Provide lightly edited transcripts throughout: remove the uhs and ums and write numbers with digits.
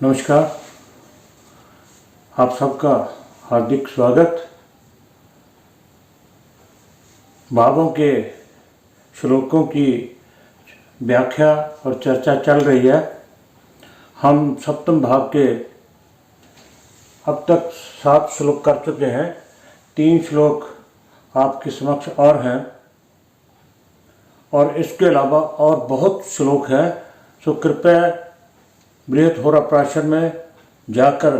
नमस्कार, आप सबका हार्दिक स्वागत। भावों के श्लोकों की व्याख्या और चर्चा चल रही है। हम सप्तम भाव के अब तक 7 श्लोक कर चुके हैं। 3 श्लोक आपके समक्ष और हैं और इसके अलावा और बहुत श्लोक हैं। सो कृपया बृहत्होराप्राशन में जाकर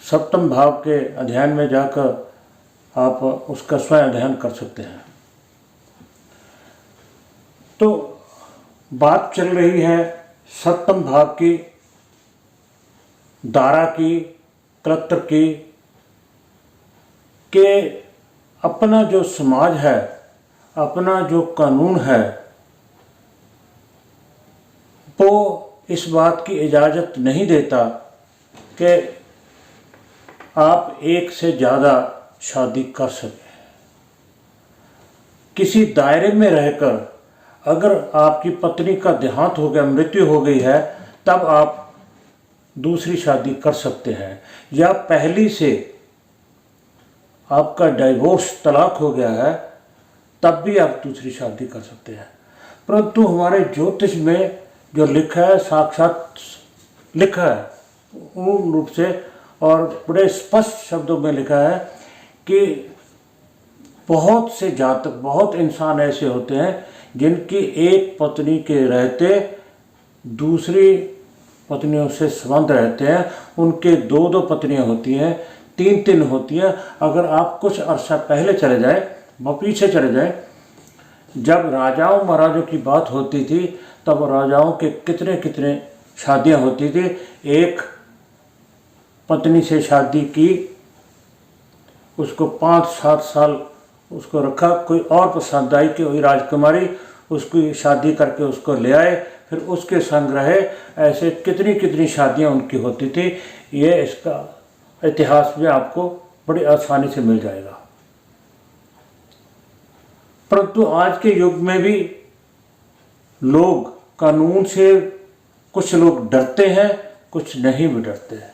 सप्तम भाव के अध्ययन में जाकर आप उसका स्वयं अध्ययन कर सकते हैं। तो बात चल रही है सप्तम भाव की, दारा की, कलत्र की, कि अपना जो समाज है, अपना जो कानून है, वो इस बात की इजाज़त नहीं देता कि आप एक से ज़्यादा शादी कर सकें। किसी दायरे में रहकर अगर आपकी पत्नी का देहांत हो गया, मृत्यु हो गई है, तब आप दूसरी शादी कर सकते हैं, या पहली से आपका डाइवोर्स, तलाक हो गया है, तब भी आप दूसरी शादी कर सकते हैं। परंतु हमारे ज्योतिष में जो लिखा है, साक्षात लिखा है पूर्ण रूप से और बड़े स्पष्ट शब्दों में लिखा है कि बहुत से जातक, बहुत इंसान ऐसे होते हैं जिनकी एक पत्नी के रहते दूसरी पत्नियों से संबंध रहते हैं। उनके 2-2 पत्नियां होती हैं, 3-3 होती हैं। अगर आप कुछ अरसा पहले चले जाएं, पीछे चले जाएं, जब राजाओं महाराजों की बात होती थी तब राजाओं के कितने कितने शादियां होती थी। एक पत्नी से शादी की, उसको 5-7 साल उसको रखा, कोई और पसंद आई कि वही राजकुमारी, उसकी शादी करके उसको ले आए, फिर उसके संग रहे। ऐसे कितनी कितनी शादियां उनकी होती थी। ये इसका इतिहास में आपको बड़ी आसानी से मिल जाएगा। परंतु आज के युग में भी लोग कानून से, कुछ लोग डरते हैं, कुछ नहीं भी डरते हैं,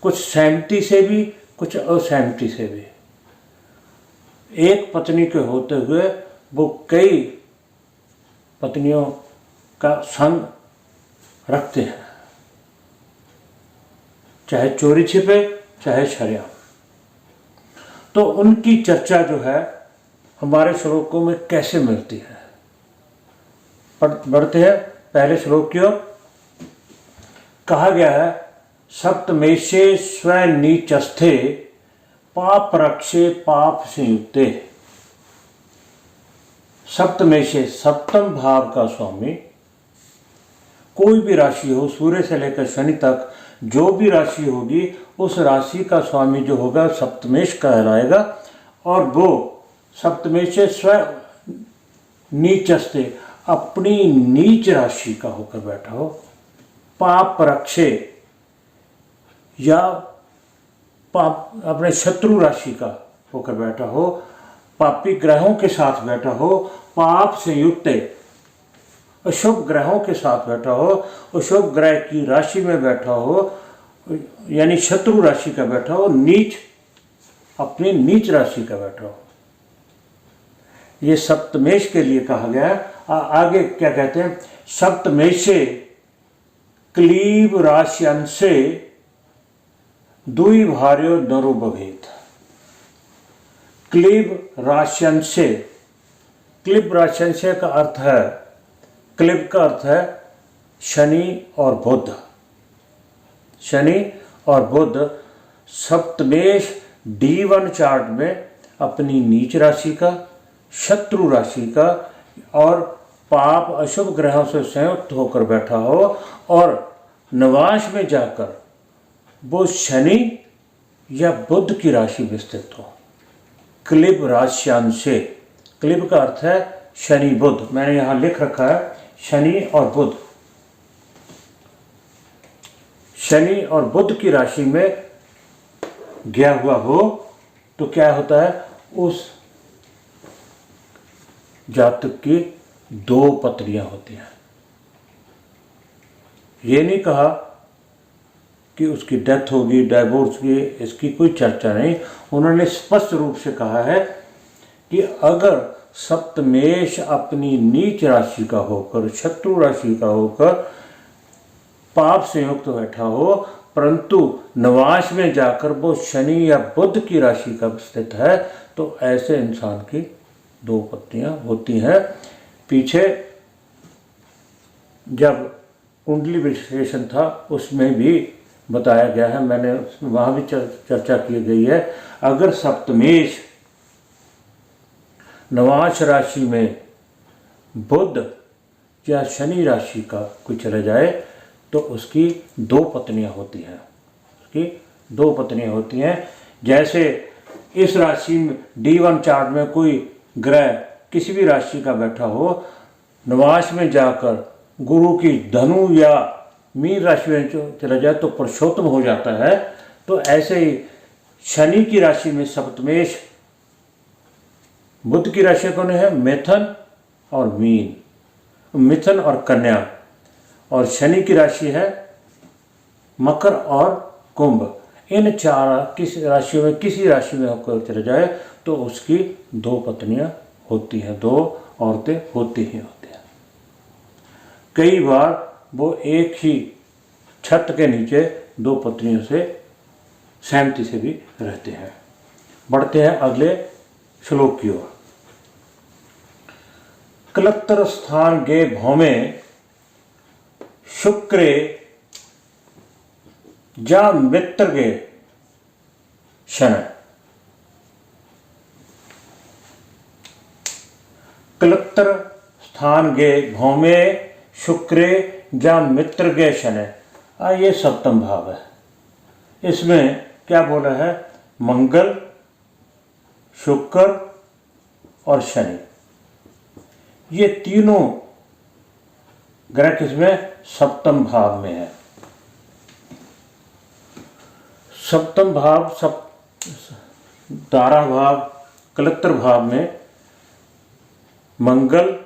कुछ सहमति से भी, कुछ असहमति से भी। एक पत्नी के होते हुए वो कई पत्नियों का संग रखते हैं, चाहे चोरी छिपे, चाहे शर्या। तो उनकी चर्चा जो है हमारे श्लोकों में कैसे मिलती है, बढ़ते हैं पहले श्लोक की ओर। कहा गया है, सप्तमेशे स्वनीचस्थे पाप रक्षे पाप संयुक्ते। सप्तमेशे, सप्तम भाव का स्वामी, कोई भी राशि हो, सूर्य से लेकर शनि तक जो भी राशि होगी, उस राशि का स्वामी जो होगा सप्तमेश कहलाएगा। और वो सप्तमेशे स्व नीचस्थे, अपनी नीच राशि का होकर बैठा हो। पाप रक्षे, या पाप अपने शत्रु राशि का होकर बैठा हो, पापी ग्रहों के साथ बैठा हो, पाप से युक्त अशुभ ग्रहों के साथ बैठा हो, अशुभ ग्रह की राशि में बैठा हो, यानी शत्रु राशि का बैठा हो, नीच, अपनी नीच राशि का बैठा हो। ये सप्तमेश के लिए कहा गया है। आगे क्या कहते हैं, सप्तमेशे क्लीब राश्यंसे दुई भार्यो नरो भवेत्। क्लीब राश्यंसे, क्लीब राश्यंसे का अर्थ है, क्लीब का अर्थ है शनि और बुध। शनि और बुध सप्तमेश D1 चार्ट में अपनी नीच राशि का, शत्रु राशि का और पाप अशुभ ग्रहों से संयुक्त होकर बैठा हो, और नवांश में जाकर वो शनि या बुध की राशि में स्थित हो। क्लिब राश्यांशे, क्लिब का अर्थ है शनि बुध, मैंने यहां लिख रखा है शनि और बुध। शनि और बुध की राशि में गया हुआ हो तो क्या होता है, उस जातक की 2 पत्नियां होती हैं। ये नहीं कहा कि उसकी डेथ होगी, डाइवोर्स की, इसकी कोई चर्चा नहीं। उन्होंने स्पष्ट रूप से कहा है कि अगर सप्तमेश अपनी नीच राशि का होकर, शत्रु राशि का होकर पाप से युक्त बैठा हो, परंतु नवाश में जाकर वो शनि या बुध की राशि का स्थित है, तो ऐसे इंसान की 2 पत्नियां होती हैं। पीछे जब कुंडली विश्लेषण था उसमें भी बताया गया है, मैंने वहाँ भी चर्चा की गई है। अगर सप्तमेश नवाश राशि में बुध या शनि राशि का कोई चला जाए तो उसकी 2 पत्नियां होती हैं, उसकी 2 पत्नियां होती हैं। जैसे इस राशि में D1 चार्ट में कोई ग्रह किसी भी राशि का बैठा हो, नवाश में जाकर गुरु की धनु या मीन राशि में चला जाए तो पुरुषोत्तम हो जाता है। तो ऐसे ही शनि की राशि में सप्तमेश, बुध की राशि कौन है? मिथुन और मीन, मिथुन और कन्या, और शनि की राशि है मकर और कुंभ। इन 4 किसी राशि में होकर चले जाए तो उसकी 2 पत्नियां होती हैं, 2 औरतें होती हैं। कई बार वो एक ही छत के नीचे 2 पत्नियों से सहमति से भी रहते हैं। बढ़ते हैं अगले श्लोक की ओर। कलत्र स्थान गे भौमे शुक्रे जा मित्र गे शन। कलत्र स्थान गे भौमे शुक्रे जा मित्र गे शन। ये सप्तम भाव है। इसमें क्या बोला है? मंगल, शुक्र और शनि, ये तीनों ग्रह किसमें? सप्तम भाव में है। सप्तम भाव तारा भाव, कलत्र भाव में मंगल,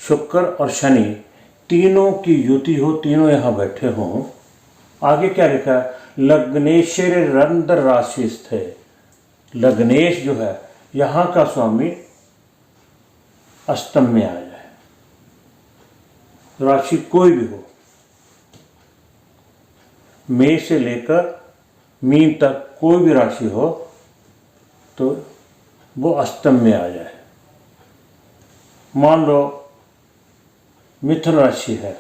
शुक्र और शनि तीनों की युति हो, तीनों यहाँ बैठे हों। आगे क्या लिखा है? लग्नेश्वर रंध्र राशि स्थित। लग्नेश जो है यहाँ का स्वामी अष्टम में आ जाए, राशि कोई भी हो, मेष से लेकर मीन तक कोई भी राशि हो तो वो अष्टम में आ जाए। मान लो मिथुन राशि है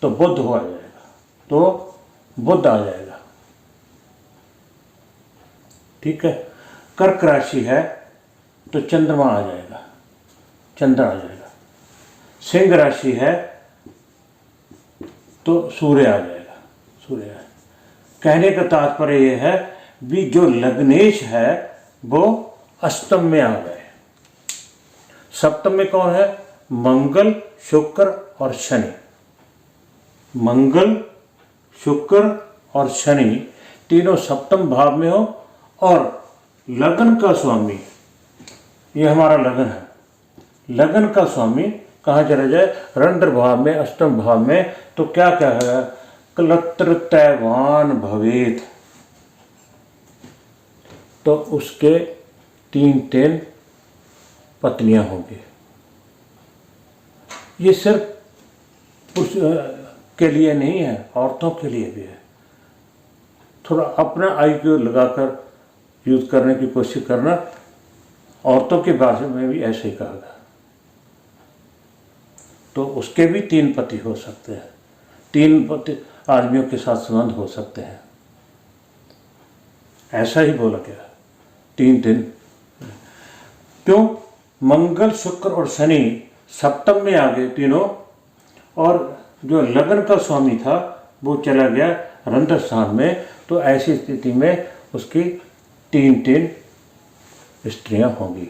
तो बुध हो आ जाएगा, तो बुध आ जाएगा, ठीक है। कर्क राशि है तो चंद्रमा आ जाएगा, चंद्र आ जाएगा। सिंह राशि है तो सूर्य आ जाएगा, सूर्य है। कहने का तात्पर्य यह है भी जो लग्नेश है वो अष्टम में आ गए। सप्तम में कौन है? मंगल, शुक्र और शनि। मंगल, शुक्र और शनि तीनों सप्तम भाव में हो, और लगन का स्वामी, ये हमारा लगन है, लगन का स्वामी कहाँ चला जाए? रंध्र भाव में, अष्टम भाव में। तो क्या क्या है? कलत्र तैवान भवेत, तो उसके 3 पत्नियां होंगी। ये सिर्फ पुरुष के लिए नहीं है, औरतों के लिए भी है। थोड़ा अपना IQ लगाकर यूज करने की कोशिश करना। औरतों के बारे में भी ऐसे ही कहा गया, तो उसके भी 3 पति हो सकते हैं, 3 पति आदमियों के साथ संबंध हो सकते हैं, ऐसा ही बोला गया। 3 क्यों? मंगल, शुक्र और शनि सप्तम में आ गए तीनों, और जो लगन का स्वामी था वो चला गया रंध्र स्थान में। तो ऐसी स्थिति में उसकी 3 स्त्रियां होंगी।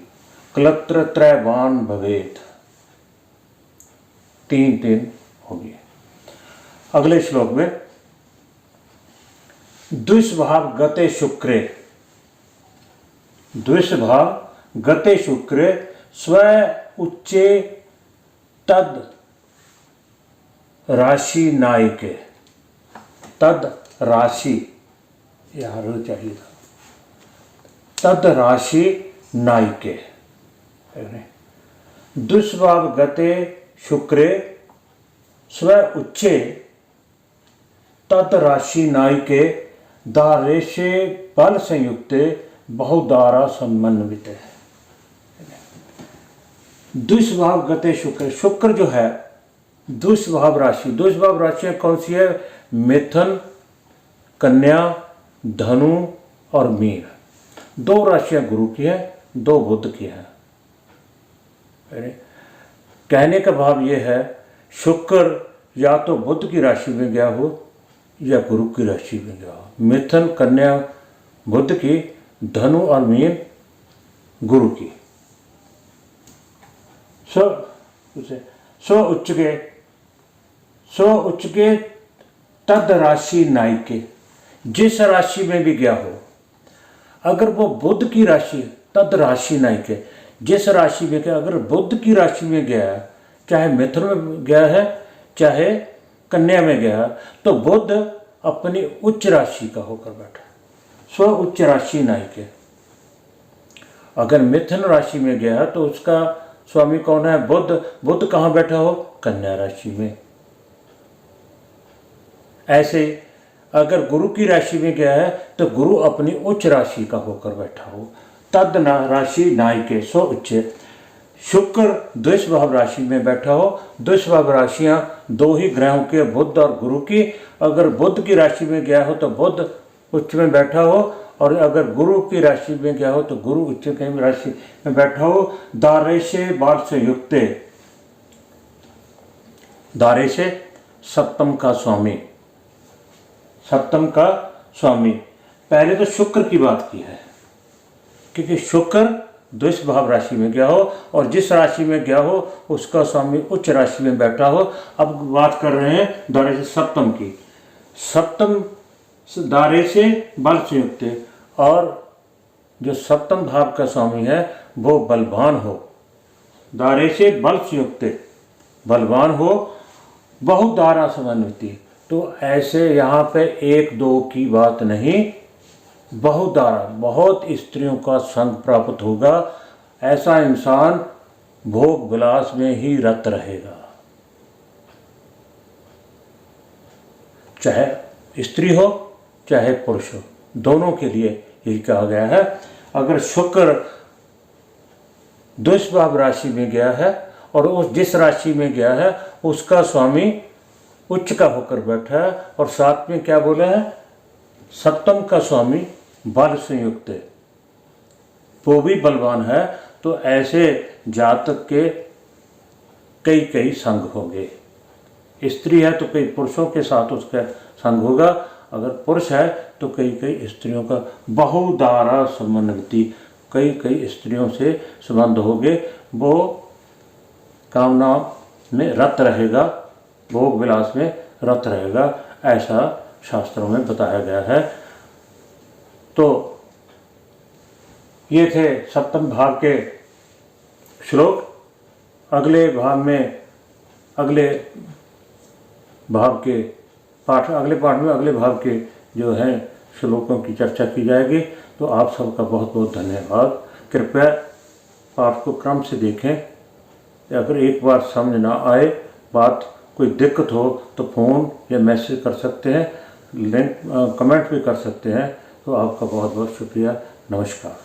कलत्र त्रैवान भवेत, 3 होगी। अगले श्लोक में द्विषभाव गते शुक्रे, द्विषभाव गते शुक्रे स्व उच्चे तद राशि नायिके, तद राशि यहाँ रो चाहिए था, तद राशि नायिके। दुष्भाव गते शुक्रे स्व उच्चे तद राशि नायिके दारेशे बल संयुक्ते बहुदारा समन्विते। दुष्भाव गते शुक्र, शुक्र जो है दुष्भाव राशि, दुष्भाव राशियां कौन सी है? मिथुन, कन्या, धनु और मीन। दो राशियां गुरु की हैं, दो बुध की हैं। कहने का भाव यह है, शुक्र या तो बुध की राशि में गया हो या गुरु की राशि में गया हो। मिथुन, कन्या बुध की, धनु और मीन गुरु की। स्व उच्च के तद राशि नायिके, जिस राशि में भी गया हो, अगर वो बुध की राशि, तद राशि नायिके, जिस राशि में गया, अगर बुध की राशि में गया है, चाहे मिथुन में गया है चाहे कन्या में गया है, तो बुध अपनी उच्च राशि का होकर बैठा, स्व उच्च राशि नायिके। अगर मिथुन राशि में गया है तो उसका स्वामी कौन है? बुध। बुध कहाँ बैठा हो? कन्या राशि में। ऐसे अगर गुरु की राशि में गया है तो गुरु अपनी उच्च राशि का होकर बैठा हो, तद राशि नायिके स्व उच्च। शुक्र द्विषभाव राशि में बैठा हो, द्विषभाव राशियां दो ही ग्रहों के, बुध और गुरु की। अगर बुध की राशि में गया हो तो बुध उच्च में बैठा हो, और अगर गुरु की राशि में गया हो तो गुरु उच्च की राशि में बैठा हो। दारे से बाल से युक्ते, दारे से सप्तम का स्वामी, सप्तम का स्वामी। पहले तो शुक्र की बात की है, क्योंकि शुक्र द्विषभाव राशि में गया हो और जिस राशि में गया हो उसका स्वामी उच्च राशि में बैठा हो। अब बात कर रहे हैं दारे से सप्तम की। सप्तम दारे से बल से युक्त, और जो सप्तम भाव का स्वामी है वो बलवान हो, दारे से बल से युक्त बलवान हो, बहुत दारा समन्विति। तो ऐसे यहाँ पे एक दो की बात नहीं, बहुत दारा, बहुत स्त्रियों का संग प्राप्त होगा। ऐसा इंसान भोग विलास में ही रत रहेगा, चाहे स्त्री हो चाहे पुरुष हो, दोनों के लिए यही कहा गया है। अगर शुक्र द्विषभाव राशि में गया है और उस जिस राशि में गया है उसका स्वामी उच्च का होकर बैठा है, और साथ में क्या बोले हैं? सप्तम का स्वामी बल संयुक्त है, वो भी बलवान है। तो ऐसे जातक के कई कई संग होंगे। स्त्री है तो कई पुरुषों के साथ उसका संग होगा, अगर पुरुष है तो कई कई स्त्रियों का, बहुदारा समन्विति, कई कई स्त्रियों से संबंध होंगे। वो कामना में रत रहेगा, भोग विलास में रत रहेगा, ऐसा शास्त्रों में बताया गया है। तो ये थे सप्तम भाव के श्लोक। अगले भाव में अगले पाठ में अगले भाव के जो हैं श्लोकों की चर्चा की जाएगी। तो आप सबका बहुत बहुत धन्यवाद। कृपया पाठ को क्रम से देखें। अगर एक बार समझ ना आए बात, कोई दिक्कत हो तो फ़ोन या मैसेज कर सकते हैं, लिंक कमेंट भी कर सकते हैं। तो आपका बहुत बहुत शुक्रिया। नमस्कार।